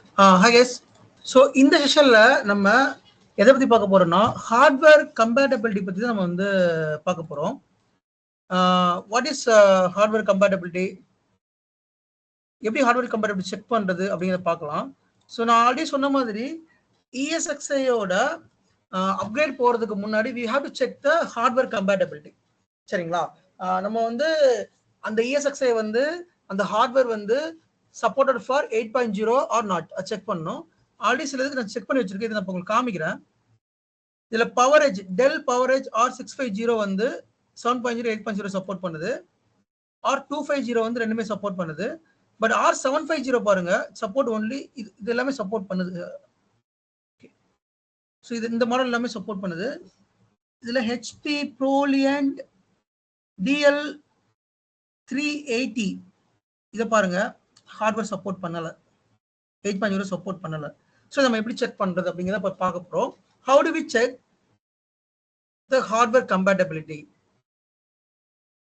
Hi guys. So இந்த செஷன்ல நம்ம எதை பத்தி பார்க்க போறோம்னா ஹார்ட்வேர் கம்பேட்டபிலிட்டி பத்தி தான் நம்ம வந்து பார்க்க போறோம். வாட் இஸ் ஹார்ட்வேர் கம்பேட்டபிலிட்டி, எப்படி ஹார்ட்வேர் கம்பேட்டபிலிட்டி செக் பண்றது அப்படிங்கிறத பார்க்கலாம். ஸோ நான் ஆல்ரெடி சொன்ன மாதிரி ESXiயோட அப்கிரேட் போறதுக்கு முன்னாடி we have to check the hardware compatibility. சரிங்களா? நம்ம வந்து அந்த ESXi வந்து அந்த ஹார்ட்வேர் வந்து supported for 8.0 or not check பண்ணணும். ஆல்ரெடி சிலதுக்கு நான் செக் பண்ணி வச்சிருக்கேன், இதை நான் உங்களுக்கு காமிக்கிறேன். இதுல பவரேஜ் டெல் பவரேஜ் R650 வந்து 7.0 8.0 சப்போர்ட் பண்ணுது, R250 வந்து ரெண்டுமே சப்போர்ட் பண்ணுது. பட் R750 பாருங்க சப்போர்ட் ஒன்லி, இது எல்லாமே சப்போர்ட் பண்ணுது. ஸோ இது இந்த மாடல் எல்லாமே சப்போர்ட் பண்ணுது. இதுல HP Proliant DL380 இதை பாருங்க ஹார்ட்வேர் சப்போர்ட் பண்ணல, 8.0 சப்போர்ட் பண்ணல. ஸோ நம்ம எப்படி செக் பண்றது அப்படிங்கிறத இப்போ பார்க்க போறோம். How do we check the hardware compatibility?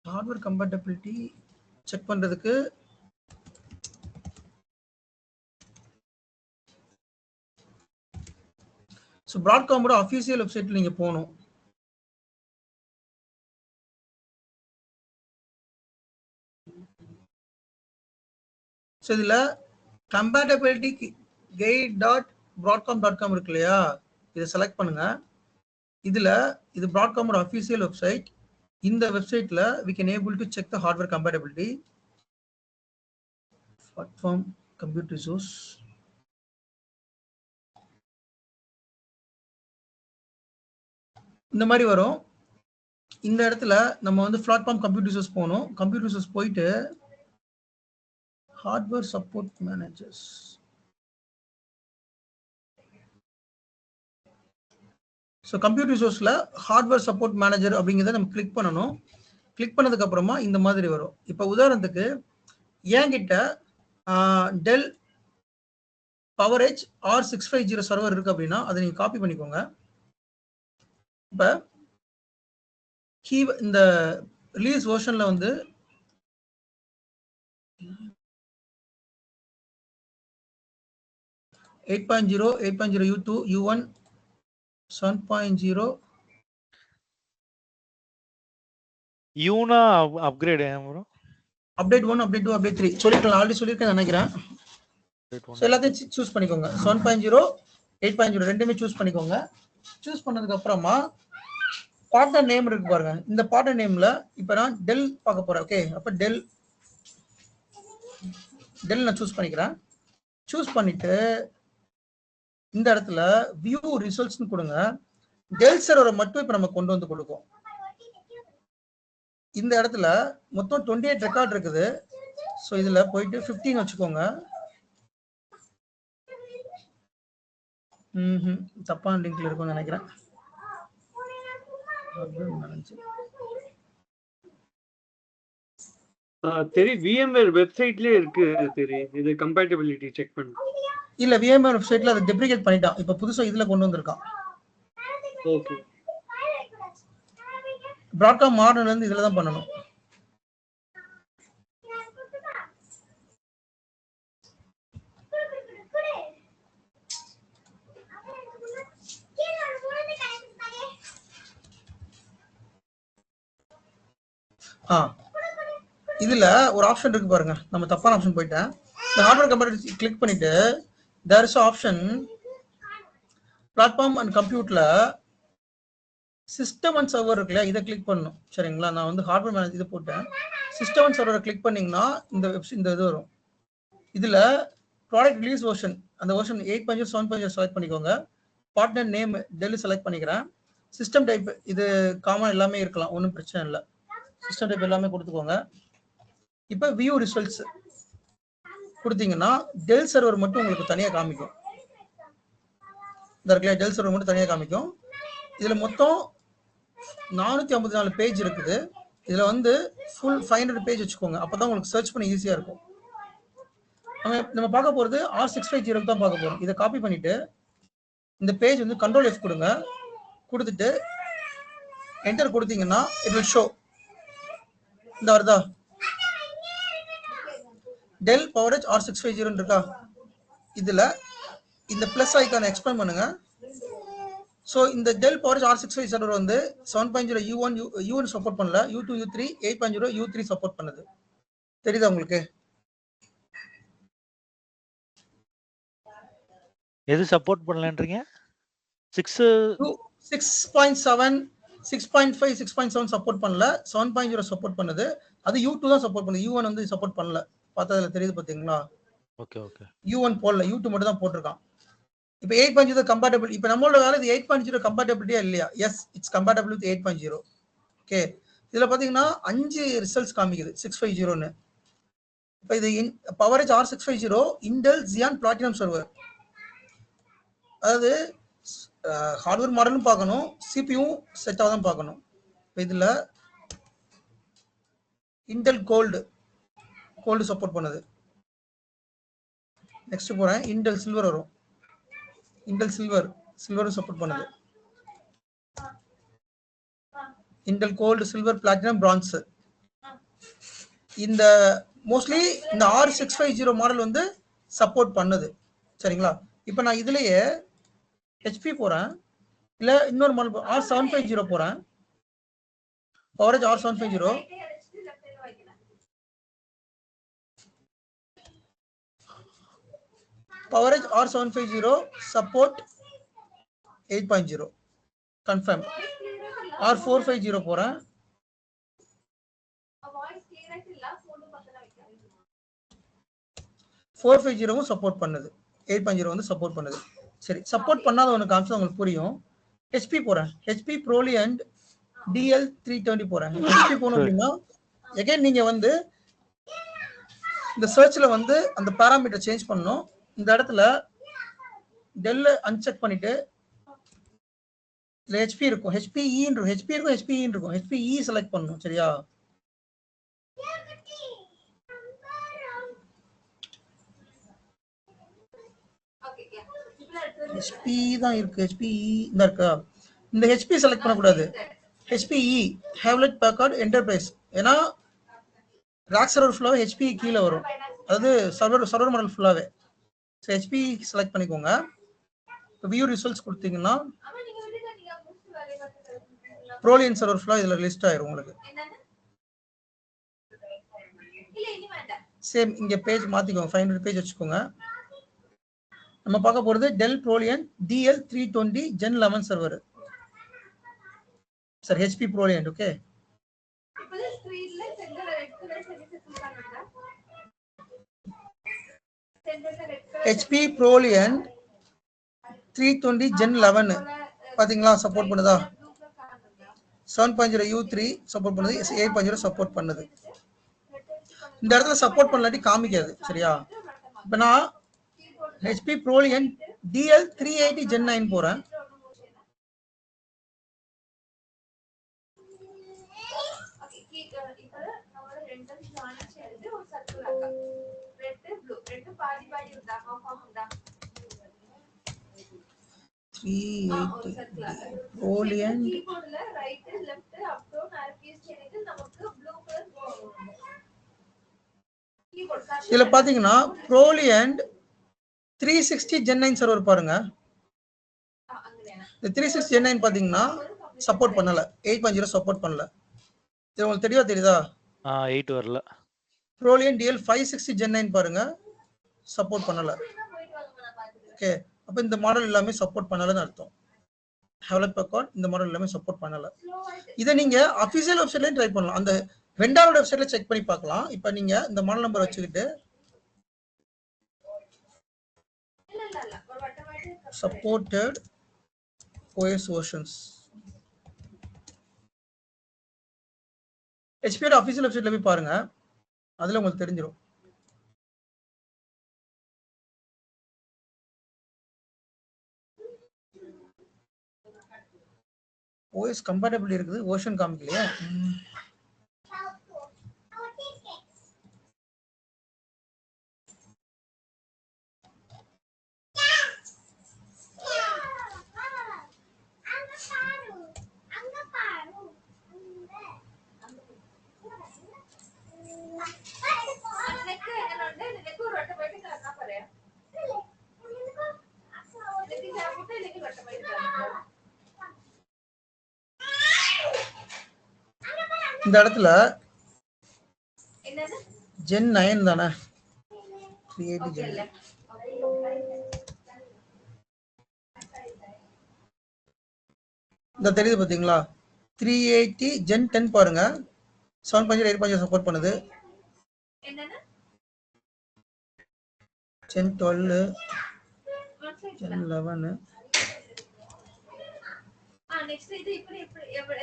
Hardware compatibility check பண்றதுக்கு ஸோ பிராட்காமோட அஃபிஷியல் வெப்சைட்ல நீங்க போகணும். ஸோ இதுல கம்பேட்டபிலிட்டி guide.broadcom.com இருக்கு இல்லையா, இதை செலக்ட் பண்ணுங்க. இதுல இது பிராட்காமோட அஃபிஷியல் வெப்சைட். இந்த வெப்சைட்ல we can able to check the hardware compatibility. Platform compute resource. இந்த மாதிரி வரும். இந்த இடத்துல நம்ம வந்து பிளாட்ஃபார்ம் கம்ப்யூட் ரிசோர்ஸ் போகணும். கம்ப்யூட் ரிசோர்ஸ் போயிட்டு hardware support managers, so compute ரிசோர்ஸ்ல ஹார்ட்வேர் சப்போர்ட் மேனேஜர் அப்படிங்கிறத நம்ம கிளிக் பண்ணணும். கிளிக் பண்ணதுக்கு அப்புறமா இந்த மாதிரி வரும். இப்போ உதாரணத்துக்கு என்கிட்ட டெல் பவரேஜ் R650 சர்வர் இருக்கு அப்படின்னா அதை நீங்க காப்பி பண்ணிக்கோங்க. இப்போ இந்த ரிலீஸ் வெர்ஷன்ல வந்து U2 U1 7.0 யூனா upgrade bro, update 1 update 2 update 3 சொல்லிருக்கேன், ஆல்ரெடி சொல்லிருக்கேன் நினைக்கிறேன். ஸோ எல்லாத்தையும் சூஸ் பண்ணிக்கோங்க. 7.0 8.0 ரெண்டுமே சூஸ் பண்ணிக்கோங்க. சூஸ் பண்ணதுக்கு அப்புறமா பார்ட்னர் நேம் இருக்கு பாருங்க. இந்த பார்ட்னர் நேம்ல இப்போ நான் டெல் பார்க்க போறேன். ஓகே, அப்போ டெல் நான் சூஸ் பண்ணிக்கிறேன். சூஸ் பண்ணிட்டு இந்த இடத்துல வியூ ரிசல்ட்ஸ்னு கொடுங்க. டெல் சர்வரை மட்டும் இப்போ நம்ம கொண்டு வந்து கொடுக்கும். இந்த இடத்துல மொத்தம் 28 ரெக்கார்ட் இருக்குது. ஸோ இதுல போயிட்டு 15 வச்சுக்கோங்க. தப்பான லிங்க்ல இருக்கும்னு நினைக்கிறேன். தெரியும், VMware வெப்சைட்லயே இருக்கு தெரியும். இது கம்பேட்டபிலிட்டி செக் பண்ணு. இல்ல, VMware வெப்சைட்ல அதை டெப்ரிகேட் பண்ணிட்டான். இப்போ புதுசா இதுல கொண்டு வந்திருக்கான். ஓகே, பிராட்காம் மாடர்ன்ல இருந்து இதுல தான் பண்ணணும். இதுல ஒரு ஆப்ஷன் இருக்கு பாருங்க. நம்ம தப்பான ஆப்ஷன் போயிட்டேன். இந்த ஹார்ட்வேர் கம்பேட்டபிலிட்டி கிளிக் பண்ணிட்டு there is option platform and கம்ப்யூட்ல சிஸ்டம் அண்ட் சர்வர் இருக்குல்ல, இதை கிளிக் பண்ணணும். சரிங்களா? நான் வந்து ஹார்ட்வேர் மேனேஜ் இதை போட்டேன். சிஸ்டம் அண்ட் சர்வரை கிளிக் பண்ணீங்கன்னா இந்த இது வரும். இதுல ப்ராடக்ட் ரிலீஸ் வெர்ஷன், அந்த வெர்ஷன் 8.0 7.0 செலக்ட் பண்ணிக்கோங்க. பார்ட்னர் நேம் டெல் செலக்ட் பண்ணிக்கிறேன். சிஸ்டம் டைப் இது காமன் எல்லாமே இருக்கலாம், ஒன்றும் பிரச்சனை இல்லை. சிஸ்டம் டைப் எல்லாமே கொடுத்துக்கோங்க. இப்போ வியூ ரிசல்ட்ஸ் கொடுத்தீங்கன்னா டெல் சர்வர் மட்டும் உங்களுக்கு தனியாக காமிக்கும். இந்த இருக்குல்ல, டெல் சர்வர் மட்டும் தனியாக காமிக்கும். இதுல மொத்தம் 454 பேஜ் இருக்குது. இதுல வந்து ஃபுல் 500 பேஜ் வச்சுக்கோங்க. அப்பதான் உங்களுக்கு சர்ச் பண்ண ஈஸியா இருக்கும். நம்ம பார்க்க போறது R650 தான் பார்க்க போறோம். இதை காப்பி பண்ணிட்டு இந்த பேஜ் வந்து Ctrl F கொடுங்க. கொடுத்துட்டு என்டர் கொடுத்தீங்கன்னா இட் வில் ஷோ. இந்த வருதா டெல் பவரேஜ் R650 இருக்கா? இதுல இந்த பிளஸ் ஐக்கான எக்ஸ்பேண்ட் பண்ணுங்க. ஸோ இந்த டெல் பவரேஜ் R65 சர்வர் வந்து 7.0 U1 சப்போர்ட் பண்ணல, U2 U3 8.0 U3 சப்போர்ட் பண்ணுது. தெரியுதா உங்களுக்கு? எது சப்போர்ட் பண்ணலன்றீங்க? 6.7 6.5 6.7 சப்போர்ட் பண்ணல, 7.0 சப்போர்ட் பண்ணுது. அது U2 தான் சப்போர்ட் பண்ணுது, U1 வந்து சப்போர்ட் பண்ணல. பார்த்ததுல தெரியுது பாத்தீங்களா? Okay okay. U1 போடல, U2 மட்டும் தான் போட்டிருக்கான். இப்போ 8.0 கம்பேட்டபிள். இப்போ நம்மளோட வேலை இது 8.0 கம்பேட்டபிலிட்டியா இல்லையா? Yes, it's compatible with 8.0. Okay, இதுல பாத்தீங்கன்னா 5 ரிசல்ட்ஸ் காமிக்குது 650ன்னு. இப்போ இது PowerEdge R650 Intel Xeon platinum server. அதாவது ஹார்ட்வேர் மாடலும் பார்க்கணும், சிபியும் செட்டாக தான் பார்க்கணும். இப்போ இதில் இன்டெல் கோல்டு சப்போர்ட் பண்ணுது. நெக்ஸ்ட் போகிறேன், இன்டெல் சில்வர் வரும். இன்டெல் சில்வரும் சப்போர்ட் பண்ணுது. Intel gold, silver, platinum, bronze. இந்த மோஸ்ட்லி இந்த R650 மாடல் வந்து சப்போர்ட் பண்ணுது. சரிங்களா? இப்போ நான் இதுலயே HP போறேன், இல்ல இன்னொரு மாடல் R750 போறேன். பவரேஜ் R750 பவரேஜ் R750 support 8.0 confirm. R450 போறேன், 450 சப்போர்ட் பண்ணுது, 8.0 வந்து சப்போர்ட் பண்ணுது. சரி, சப்போர்ட் பண்ணாத ஒன்று காமிச்சா உங்களுக்கு புரியும். HP போறேன், HP ப்ரோலியன்ட் DL320 போறேன். HP போகணும் அப்படின்னா எகைன் நீங்க வந்து இந்த சர்ச்ல வந்து அந்த பாராமீட்டர் சேஞ்ச் பண்ணணும். இந்த இடத்துல டெல் அன்செக் பண்ணிட்டு இதுல HP இருக்கும், HPE இருக்கும், HPE இருக்கும், HPE செலக்ட் பண்ணணும். சரியா? HPE தான் இருக்கு, HPE இந்த இருக்கா? இந்த HP செலக்ட் பண்ணக்கூடாது, HPE ஹேவ்லெட் பேக்கார்ட் என்டர்பிரைஸ். ஏன்னா ராக் சர்வர் ஃபுல்லாவே HPE கீழே வரும், அதாவது சர்வர் மாடல் ஃபுல்லாவே. ஸோ HPE செலக்ட் பண்ணிக்கோங்க. இப்போ வியூ ரிசல்ட்ஸ் கொடுத்தீங்கன்னா ப்ரோலியன் சர்வர் ஃபுல்லாக இதில் லிஸ்ட் ஆயிரும் உங்களுக்கு. சேம் இங்கே பேஜ் மாற்றிக்கோங்க, 500 பேஜ் வச்சுக்கோங்க. நம்ம பார்க்க போகிறது Dell ProLiant DL320 Gen 11 server. Sir HP ProLiant. Okay, HP ProLiant 320 Gen 11 பாத்தீங்களா? சப்போர்ட் பண்ணுதா? 7.0 U3 சப்போர்ட் பண்ணுது, 8.0 சப்போர்ட் பண்ணுது. இந்த இடத்துல சப்போர்ட் பண்ணலாட்டி காமிக்காது. சரியா? இப்போ நான் HP ப்ரோலியன் DL380 Gen 9 போறேன். இதுல பாத்தீங்கன்னா ப்ரோலியன்ட் 360 Gen 9 சர்வர் பாருங்க. இந்த 360 Gen 9 பாத்தீங்கன்னா சப்போர்ட் பண்ணல, 8.0 சப்போர்ட் பண்ணல. இது உங்களுக்கு தெரியுதா? 8 வரல. ப்ரோலியன் DL 560 Gen 9 பாருங்க, சப்போர்ட் பண்ணல. ஓகே, அப்ப இந்த மாடல் எல்லாமே சப்போர்ட் பண்ணலன்னு அர்த்தம். ஹெவ்லெட் பேக்கார்ட் இந்த மாடல் எல்லாமே சப்போர்ட் பண்ணல. இதை நீங்க அபிஷியல் வெப்சைட்லயும் ட்ரை பண்ணலாம், அந்த வெண்டாரோட வெப்சைட்ல செக் பண்ணி பார்க்கலாம். இப்போ நீங்க இந்த மாடல் நம்பர் வச்சுக்கிட்டு சப்போர்ட்டட் OS வெர்ஷன்ஸ் HPயோட அபிஷியல் வெப்சைட்ல போய் பாருங்க, அதுல உங்களுக்கு தெரிஞ்சிடும். OS கம்பேட்டபிலிட்டி இருக்குது, வெர்ஷன் காமிக்கலையா? இந்த இடத்துல Gen 9 தானே 380 Gen 9. இந்த தெரியுது பாத்தீங்களா 380 Gen 10 பாருங்க 7.0 8.0 சப்போர்ட் பண்ணுது. Gen 12 Gen 11 next இது இப்படி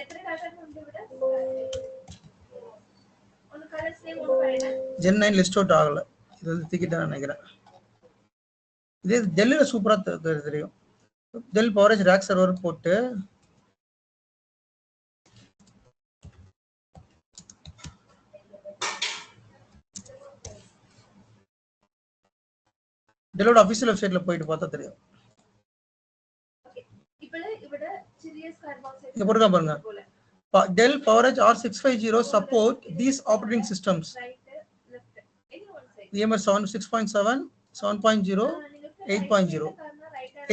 எத்தனை டாட்டா வந்து விட ஒன்னு கலர்ஸ் நேம் ஒன்னு பாருங்க. Gen 9 லிஸ்ட் அவுட் ஆகல. இது வந்து தூக்கிட்டேன்னு நினைக்கிறேன். இதே டெல்லில சூப்பரா தெரியும். டெல் பவரேஜ் ரேக் சர்வர் போட்டு டெல்லோட அபிஷியல் வெப்சைட்ல போயிட்டு பார்த்தா தெரியும். இங்க போட்டுருக்கா பாருங்க. Dell PowerEdge R650 support these operating systems. VMware 6.7, 7.0, 8.0.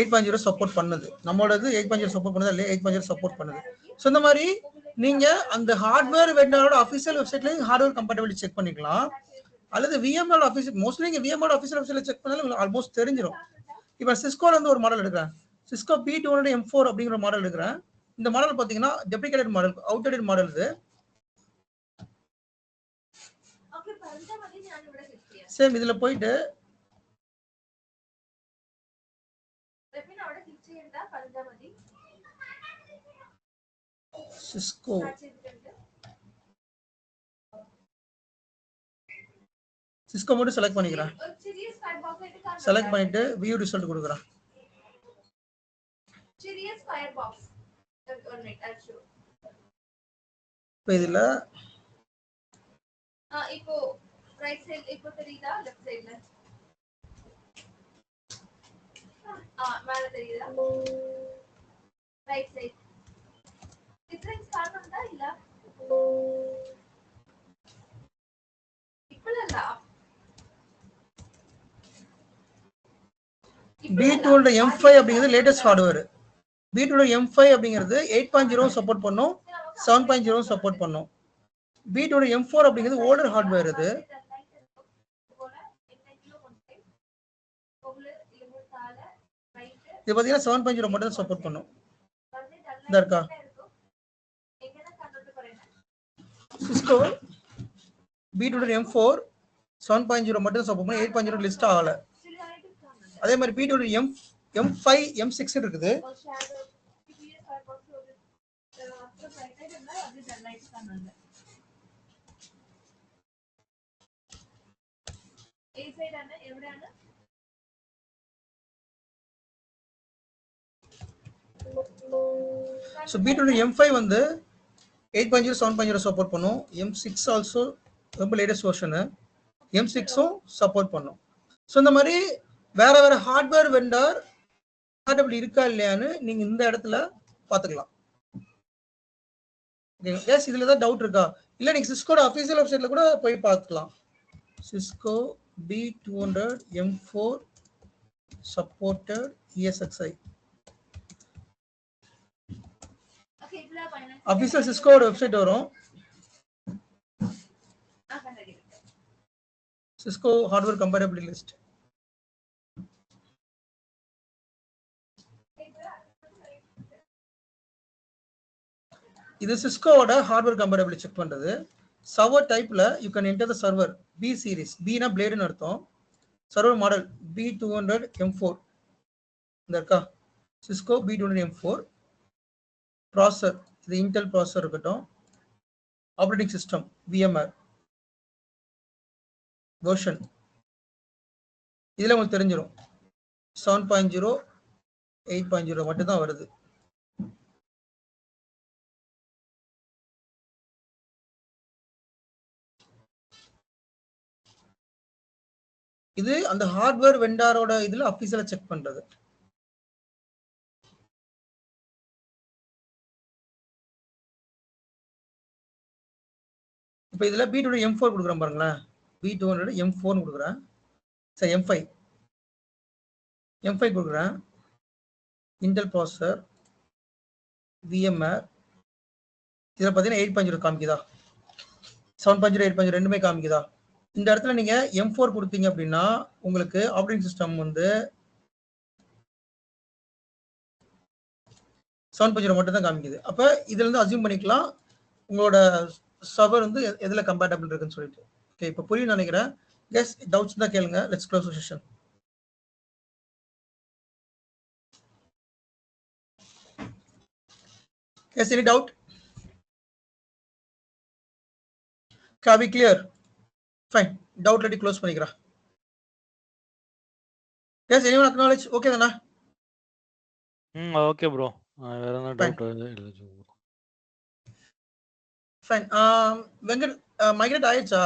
8.0 support பண்ணுது. நம்மளோடது 8.0 சப்போர்ட் பண்ணுது இல்ல 8.0 சப்போர்ட் பண்ணுது. சோ இந்த மாதிரி நீங்க அந்த ஹார்ட்வேர் வெண்டரோட அபிஷியல் வெப்சைட்ல ஹார்ட்வேர் கம்பேட்டிபிலிட்டி செக் பண்ணிக்கலாம். அல்லது VMware ஆபீஸ் மோஸ்ட்லி நீங்க VMware ஆபீஷியல் வெப்சைட்ல செக் பண்ணாலும் உங்களுக்கு ஆல்மோஸ்ட் தெரிஞ்சிரும். இப்போ சிஸ்கோல இருந்து ஒரு மாடல் எடுக்கிறேன். சிஸ்கோ B200 M4 அப்படிங்கிற மாடல் எடுக்கிறேன். இந்த மாடல் பாத்தீங்கன்னா டெப்ரிகேட்டட் மாடல், அவுட்டேட்டட் மாடல் இது. சேம் இதுல போயிட்டு சிஸ்கோ சிஸ்கோ மட்டும் செலக்ட் பண்ணிக்கிறேன். செலக்ட் பண்ணிட்டு வியூ ரிசல்ட் கொடுக்குறேன். இப்போ இதுல இப்போ ரைட் சைடு இப்போ தெரியுதா லெஃப்ட் சைடுல மேல தெரியுதா ரைட் சைடு டிஃபரன்ஸ் காணும்டா இல்ல இப்பலல்ல B200 M5 அப்படிங்கிறது லேட்டஸ்ட் ஹார்ட்வேர். B200 M5 அப்படிங்கிறது 8.0 சப்போர்ட் பண்ணும், 7.0 சப்போர்ட் பண்ணும். B200 M4 அப்படிங்கிறது ஓல்டர் ஹார்ட்வேர் இது. இது பாத்தீங்கன்னா 7.0 மட்டும் சப்போர்ட் பண்ணும். இதா இருக்கா சிஸ்கோ B200 M4 7.0 மட்டும் சப்போர்ட் பண்ணும், 8.0 லிஸ்ட் ஆகல. அதே மாதிரி B200 M5 M6 இருக்குது. So B200 M5 வந்து 8.0 7.0 சப்போர்ட் பண்ணும். M6 ஆல்சோ ரொம்ப லேட்டஸ்ட் வெர்ஷன். M6ம் சப்போர்ட் பண்ணும். ஸோ இந்த மாதிரி வேற வேற ஹார்ட்வேர் வெண்டர் கம்பேட்டிபிள் இருக்கா இல்லையான்னு நீங்க இந்த இடத்துல பாத்துக்கலாம். எஸ் இதுல ஏதாவது டவுட் இருக்கா? இல்ல நீங்க சிஸ்கோட அபிஷியல் வெப்சைட்ல கூட போய் பார்க்கலாம். Cisco B200 M4 supported ESXi official சிஸ்கோட வெப்சைட் வரும். Cisco hardware compatibility list. இது சிஸ்கோவோட ஹார்ட்வேர் கம்பேட்டிபிலிட்டி செக் பண்றது. சர்வர் டைப்ல you can enter the server B series. B னா பிளேடுன்னு அர்த்தம். சர்வர் மாடல் B200 M4 இந்த இருக்கா சிஸ்கோ B200 M4. ப்ராசஸர் இது இன்டெல் ப்ராசஸர் இருக்கட்டும். Operating system VMware. வெர்ஷன் இதுல உங்களுக்கு தெரிஞ்சிடும் 7.0 8.0 மட்டும் தான் வருது. இது அந்த ஹார்ட்வேர் வெண்டாரோட இதுல அபிஷியலா செக் பண்றது. இப்போ இதுல B200 M4 கொடுக்குறேன் பாருங்களேன். B200 M4 கொடுக்குறேன். சரி M5 கொடுக்குறேன். Intel processor VMware. இதில் பார்த்தீங்கன்னா 8.0 காமிக்குதா? 7.0 8.0 ரெண்டுமே காமிக்குதா? இந்த இடத்துல நீங்க M4 கொடுத்தீங்க அப்படின்னா உங்களுக்கு ஆப்ரேட்டிங் சிஸ்டம் வந்து 7.0 மட்டும் தான் காமிக்குது. அப்ப இதுல இருந்து அசியூம் பண்ணிக்கலாம் உங்களோட சர்வர் வந்து எதுல கம்பேட்டபிள் இருக்குன்னு சொல்லிட்டு. ஓகே, இப்போ புரியும் நினைக்கிறேன். எஸ், டவுட்ஸ் தான் கேளுங்க. Let's close the session. Yes, any doubt? Are we clear? Fine. Doubt let it close பண்ணிக்கிறேன். Yes, anyone acknowledge? Okay தானா? Okay bro. வேற என்ன டவுட் இல்ல. Fine. வெங்கட் மைக்ரேட் ஆயிடுச்சா?